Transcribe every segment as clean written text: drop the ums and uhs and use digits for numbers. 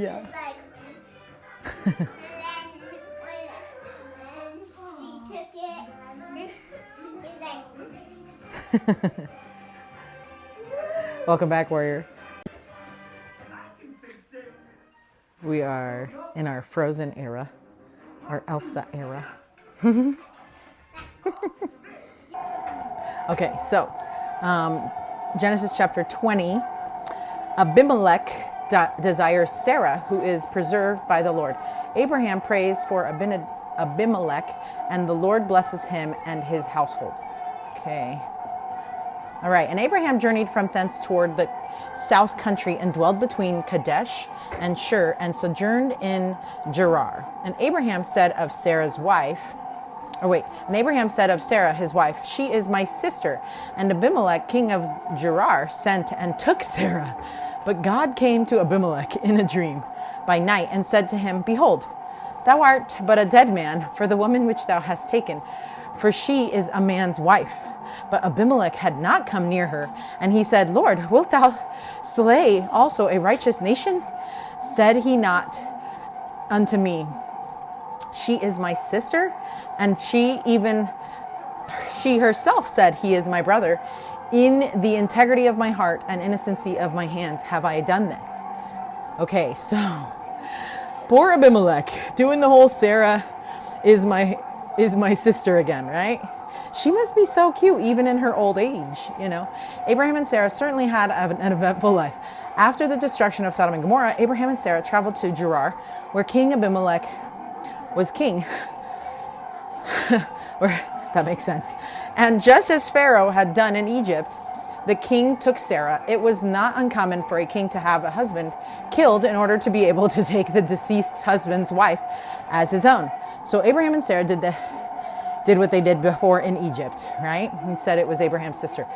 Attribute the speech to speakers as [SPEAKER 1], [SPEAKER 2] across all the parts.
[SPEAKER 1] Yeah.
[SPEAKER 2] It's like, and then when she took it, it's like.
[SPEAKER 1] Welcome back, warrior. We are in our Frozen era, our Elsa era. Okay, so Genesis chapter 20, Abimelech desires Sarah, who is preserved by the Lord. Abraham prays for Abimelech, and the Lord blesses him and his household. Okay. All right, and Abraham journeyed from thence toward the south country and dwelled between Kadesh and Shur and sojourned in Gerar. And Abraham said of Sarah, his wife, she is my sister. And Abimelech, king of Gerar, sent and took Sarah. But God came to Abimelech in a dream by night and said to him, Behold, thou art but a dead man for the woman which thou hast taken, for she is a man's wife. But Abimelech had not come near her. And he said, Lord, wilt thou slay also a righteous nation? Said he not unto me, she is my sister? And she herself said, he is my brother. In the integrity of my heart and innocency of my hands have I done this. Okay, so poor Abimelech doing the whole Sarah is my sister again, right? She must be so cute, even in her old age, you know. Abraham and Sarah certainly had an eventful life. After the destruction of Sodom and Gomorrah, Abraham and Sarah traveled to Gerar, where King Abimelech was king. That makes sense. And just as Pharaoh had done in Egypt, the king took Sarah. It was not uncommon for a king to have a husband killed in order to be able to take the deceased husband's wife as his own. So Abraham and Sarah did what they did before in Egypt, right? And said it was Abraham's sister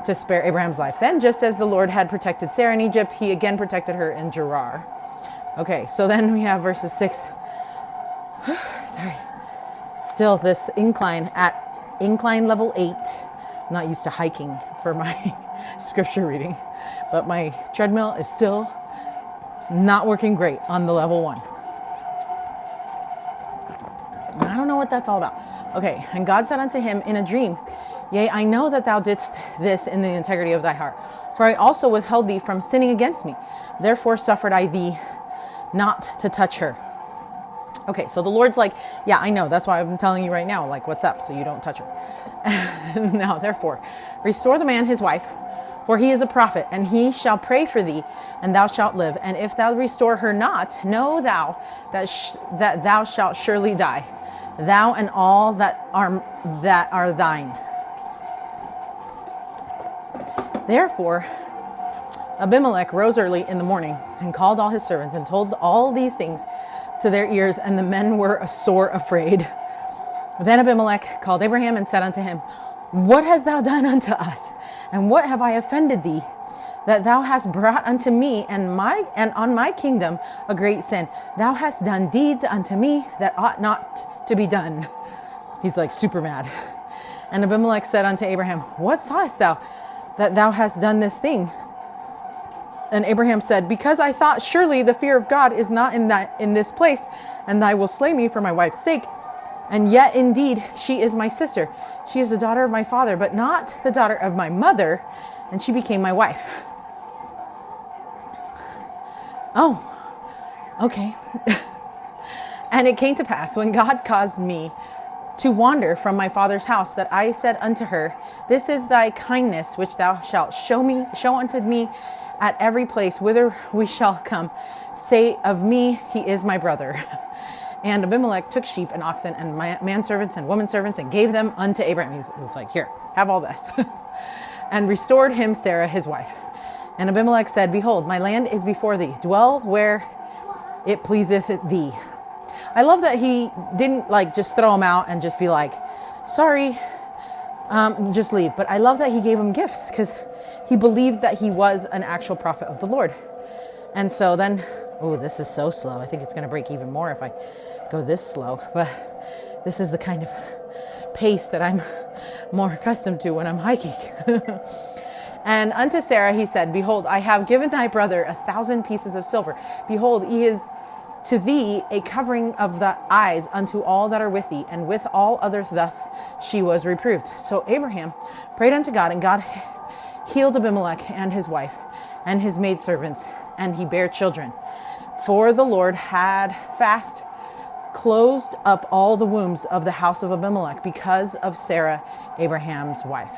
[SPEAKER 1] to spare Abraham's life. Then, just as the Lord had protected Sarah in Egypt, he again protected her in Gerar. Okay, so then we have verses 6. Sorry. Still this incline at incline level 8. I'm not used to hiking for my scripture reading, but my treadmill is still not working great on the level 1. I don't know what that's all about. Okay, and God said unto him in a dream, Yea, I know that thou didst this in the integrity of thy heart, for I also withheld thee from sinning against me. Therefore suffered I thee not to touch her. Okay, so the Lord's like, yeah, I know. That's why I'm telling you right now, like, what's up, so you don't touch her. Now, therefore, restore the man his wife, for he is a prophet, and he shall pray for thee, and thou shalt live. And if thou restore her not, know thou that thou shalt surely die, thou and all that are thine. Therefore, Abimelech rose early in the morning and called all his servants and told all these things to their ears, and the men were sore afraid. Then Abimelech called Abraham and said unto him, What hast thou done unto us? And what have I offended thee, that thou hast brought unto me and on my kingdom a great sin? Thou hast done deeds unto me that ought not to be done. He's like super mad. And Abimelech said unto Abraham, What sawest thou that thou hast done this thing? And Abraham said, Because I thought surely the fear of God is not in this place, and thou wilt slay me for my wife's sake. And yet indeed she is my sister. She is the daughter of my father, but not the daughter of my mother, and she became my wife. Oh, okay. And it came to pass, when God caused me to wander from my father's house, that I said unto her, This is thy kindness which thou shalt show unto me at every place whither we shall come. Say of me, he is my brother. And Abimelech took sheep and oxen and manservants and womanservants and gave them unto Abraham. He's like, Here, have all this. And restored him Sarah his wife. And Abimelech said, Behold, my land is before thee. Dwell where it pleaseth thee. I love that he didn't like just throw him out and just be like, sorry, just leave. But I love that he gave him gifts, because he believed that he was an actual prophet of the Lord. And so then, oh, this is so slow. I think it's going to break even more if I go this slow. But this is the kind of pace that I'm more accustomed to when I'm hiking. And unto Sarah he said, behold, I have given thy brother 1,000 pieces of silver. Behold, he is to thee a covering of the eyes unto all that are with thee, and with all others thus she was reproved. So Abraham prayed unto God, and God healed Abimelech and his wife and his maidservants, and he bare children. For the Lord had fast closed up all the wombs of the house of Abimelech because of Sarah, Abraham's wife.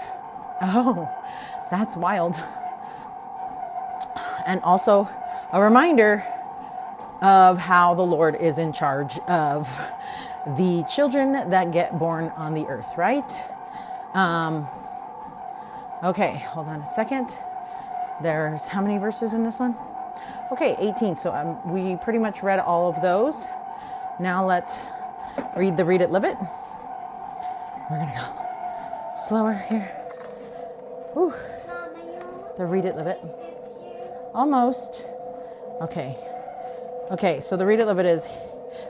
[SPEAKER 1] Oh, that's wild. And also a reminder of how the Lord is in charge of the children that get born on the earth, right? Okay, hold on a second. There's how many verses in this one? Okay, 18. So we pretty much read all of those. Now let's read the Read It, Live It. We're going to go slower here. Whew. The Read It, Live It. Almost. Okay, so the Read It, Live It is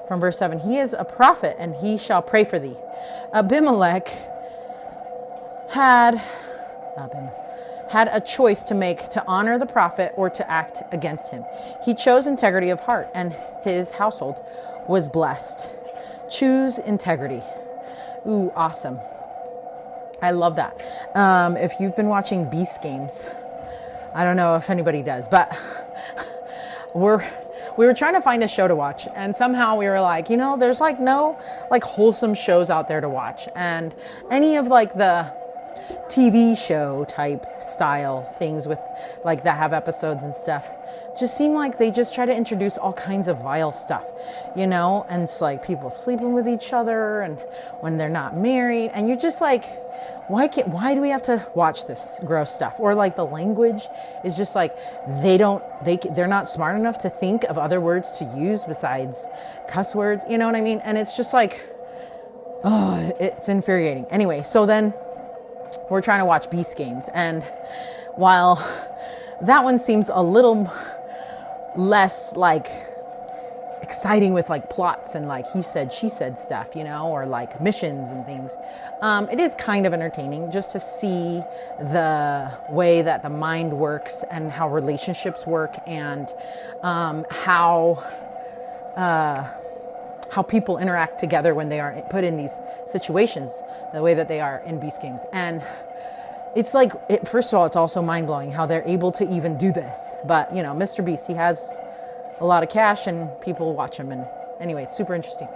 [SPEAKER 1] from verse 7. He is a prophet, and he shall pray for thee. Abimelech had a choice to make, to honor the prophet or to act against him. He chose integrity of heart, and his household was blessed. Choose integrity. Ooh, awesome. I love that. If you've been watching Beast Games, I don't know if anybody does, but we were trying to find a show to watch, and somehow we were like, there's like no like wholesome shows out there to watch, and any of like the TV show type style things with like that have episodes and stuff just seem like they just try to introduce all kinds of vile stuff, and it's like people sleeping with each other and when they're not married, and you're just like, why do we have to watch this gross stuff? Or like the language is just like they're not smart enough to think of other words to use besides cuss words, you know what I mean? And it's just like, oh, it's infuriating. Anyway, so then we're trying to watch Beast Games, and while that one seems a little less like exciting with like plots and like he said, she said stuff, or like missions and things, it is kind of entertaining just to see the way that the mind works and how relationships work, and how people interact together when they are put in these situations, the way that they are in Beast Games. And it's like, first of all, it's also mind-blowing how they're able to even do this. But, Mr. Beast, he has a lot of cash and people watch him. And anyway, it's super interesting.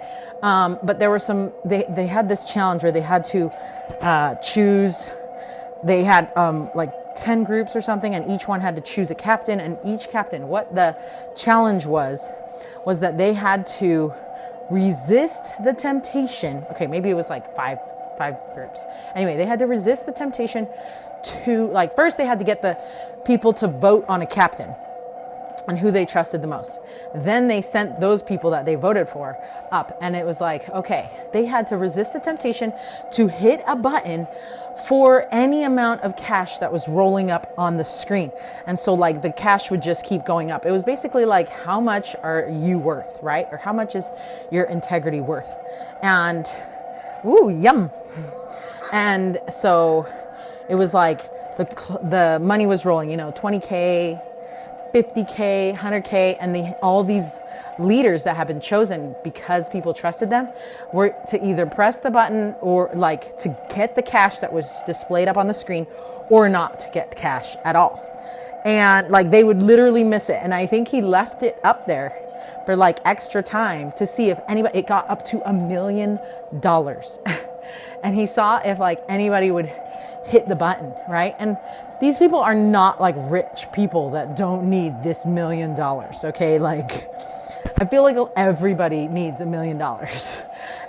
[SPEAKER 1] But there were they had this challenge where they had to choose, they had like 10 groups or something, and each one had to choose a captain. And each captain, what the challenge was that they had to resist the temptation. Okay, maybe it was like five groups. Anyway, they had to resist the temptation to, like, first they had to get the people to vote on a captain and who they trusted the most. Then they sent those people that they voted for up, and it was like, okay, they had to resist the temptation to hit a button for any amount of cash that was rolling up on the screen. And so like the cash would just keep going up. It was basically like, how much are you worth, right? Or how much is your integrity worth? And ooh, yum. And so it was like the money was rolling, $20K, $50K, $100K, and all these leaders that have been chosen because people trusted them were to either press the button or like to get the cash that was displayed up on the screen, or not to get cash at all. And like they would literally miss it. And I think he left it up there for like extra time to see if anybody, it got up to $1 million. And he saw if like anybody would hit the button, right? And these people are not like rich people that don't need this $1 million, okay? Like, I feel like everybody needs $1 million.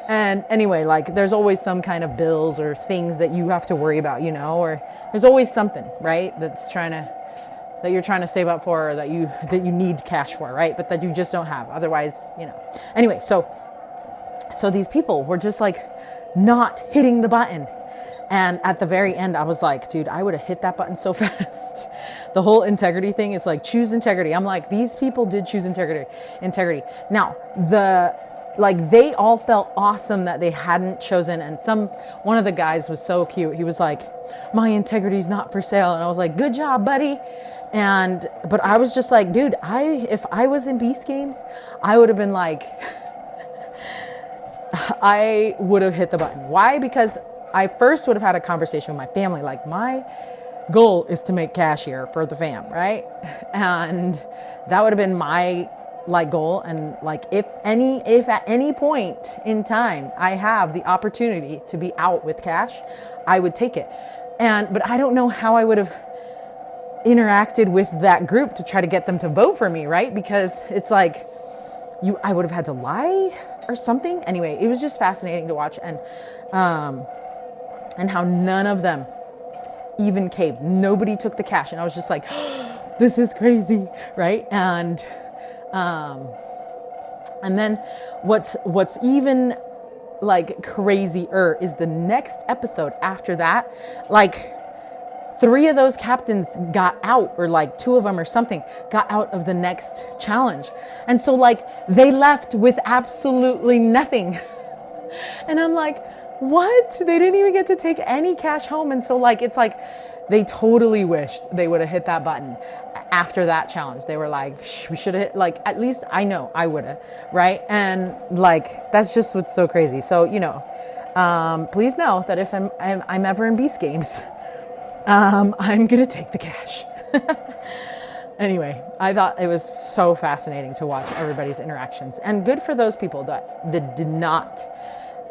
[SPEAKER 1] And anyway, like there's always some kind of bills or things that you have to worry about, or there's always something, right? That you're trying to save up for, or that you need cash for, right? But that you just don't have. Otherwise, Anyway, so these people were just like not hitting the button. And at the very end, I was like, dude, I would have hit that button so fast. The whole integrity thing is like, choose integrity. I'm like, these people did choose integrity. Now, like they all felt awesome that they hadn't chosen. And one of the guys was so cute. He was like, my integrity's not for sale. And I was like, good job, buddy. But I was just like, dude, if I was in Beast Games, I would have been like, I would have hit the button. Why? Because I first would have had a conversation with my family. Like, my goal is to make cash here for the fam, right? And that would have been my like goal. And like, if at any point in time I have the opportunity to be out with cash, I would take it. But I don't know how I would have interacted with that group to try to get them to vote for me, right? Because it's like, I would have had to lie or something. Anyway, it was just fascinating to watch, and how none of them even caved. Nobody took the cash, and I was just like, oh, this is crazy, right? And then what's even like crazier is the next episode after that. Like, 3 of those captains got out, or like 2 of them or something got out of the next challenge. And so like they left with absolutely nothing. And I'm like, what? They didn't even get to take any cash home. And so like, it's like they totally wished they would have hit that button after that challenge. They were like, we should have hit, like, at least I know I would have, right? And like, that's just what's so crazy. So, please know that if I'm ever in Beast Games, I'm going to take the cash. Anyway, I thought it was so fascinating to watch everybody's interactions, and good for those people that did not,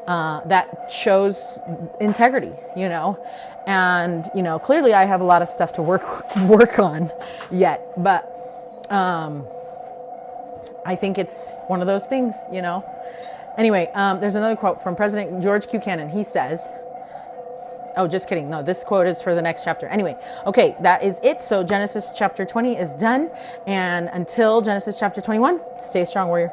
[SPEAKER 1] that chose integrity, and, clearly I have a lot of stuff to work on yet, but, I think it's one of those things, Anyway, there's another quote from President George Q. Cannon. He says, oh, just kidding. No, this quote is for the next chapter. Anyway, okay, that is it. So Genesis chapter 20 is done. And until Genesis chapter 21, stay strong, warrior.